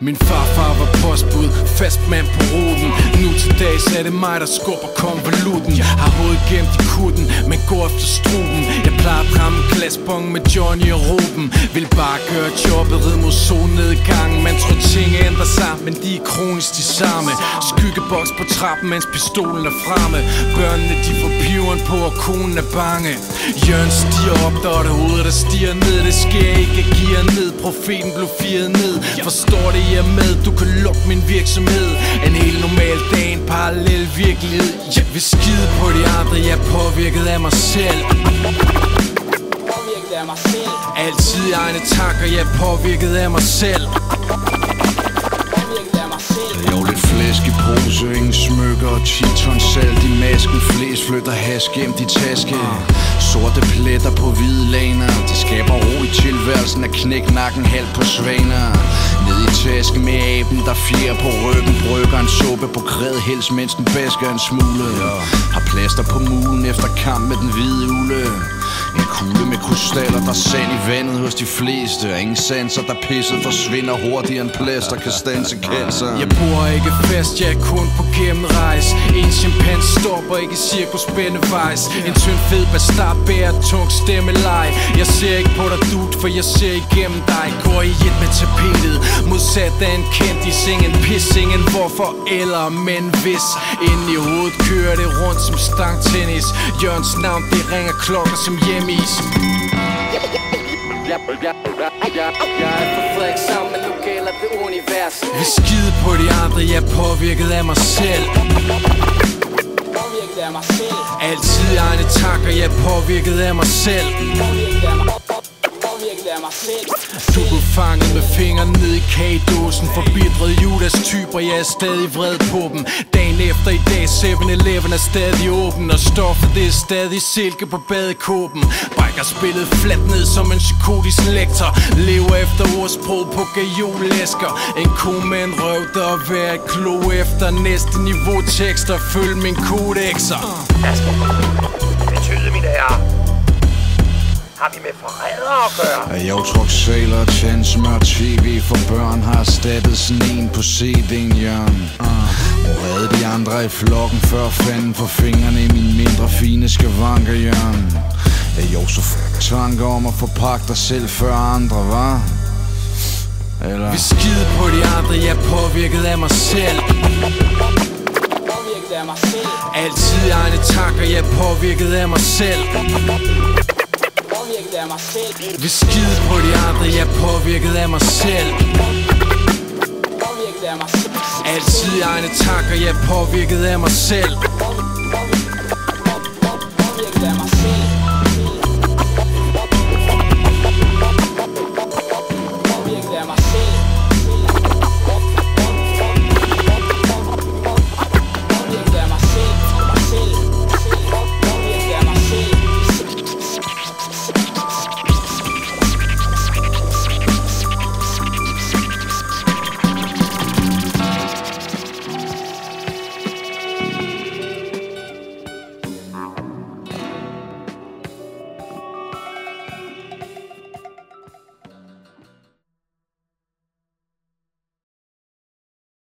Min farfar var postbud, fast mand på ruten. Nu til dags er det mig, der skubber konvolutten. Har hovedet gemt i kutten, men går efter struben. Jeg plejer at ramme glasbong med Johnny og Ruben. Vil bare gøre jobbet, rid mod solnedgangen. Man tror ting ændrer sig, men de er kronisk de samme. Skyggeboks på trappen, mens pistolen er fremme. Børnene de får piveren på, og konen er bange. Jørgen stiger op, der er det hovedet, der stiger ned. Det sker ikke, jeg giver ned. Profeten blev firet ned. Forstår det, jeg er med, du kan lukke min virksomhed. En helt normal dag, en parallel virkelighed. Jeg vil skide på de andre, jeg er påvirket af mig selv. Altid egne tanker, jeg er påvirket af mig selv. Jo, lidt flæsk i pose, ingen smykker og 10 ton salt i masken. Flæs flytter hash gemt i taske. Sorte pletter på hvide laner. Det skaber ro i tilværelsen at knække nakken halvt på svaner. Ned i tasken med aben, der fjer på ryggen. Brygger en suppe på kræd, helst mens den basker en smule. Har plaster på mulen efter kamp med den hvide ule. En kugle med krystaller, der sand i vandet hos de fleste. Ingen sanser, der pisset forsvinder hurtigere end plaster kan standse cancer. Jeg bor ikke fast, jeg er kun på gennemrejs. En chimpanse stopper ikke cirkus spændevejs. En tynd fed bastard bærer tung stemmeleje. Jeg ser ikke på dig dude, for jeg ser igennem dig. Går i et med tapetet, modsat af en kendis. Ingen pis, ingen hvorfor eller men hvis. Ind i hovedet kører det rundt som stangtennis. Jørgens navn, det ringer klokker som hjemmeis. Jeg er for fræk sammen, men nu gælder det univers. Vi skide på de andre, jeg er påvirket af mig selv. Altid egne tanker, jeg er påvirket af mig selv. Du blev fanget med fingeren ned i kagedåsen. Forbitret Judas typer, jeg er stadig vred på dem. Dagen efter i dag, 7-Eleven er stadig åben. Og stoffet det er stadig silke på badekåben. Brækker spillet fladt ned som en psykotisk lektor. Lever efter ordsprog på gajolæsker. En ko med en røv, der er værd at klo efter. Næste niveau tekster, følg min kodexer. Betyder, mine herrer, har vi med forrædere at gøre? Jeg truck saler og tandsmør tv for børn. Har erstattet sådan en på CD'en, Jørgen. Hvor redde de andre i flokken, før fanden for fingrene i min mindre fine skavanker, Jørgen. Jo, så tanker om at forpakke dig selv før andre, hva'? Eller? Vi skide på de andre, jeg er påvirket af mig selv. Altid egne tanker, jeg er påvirket af mig selv. Vi skide på de andre, jeg er påvirket af mig selv. Altid egne tanker, jeg er påvirket af mig selv.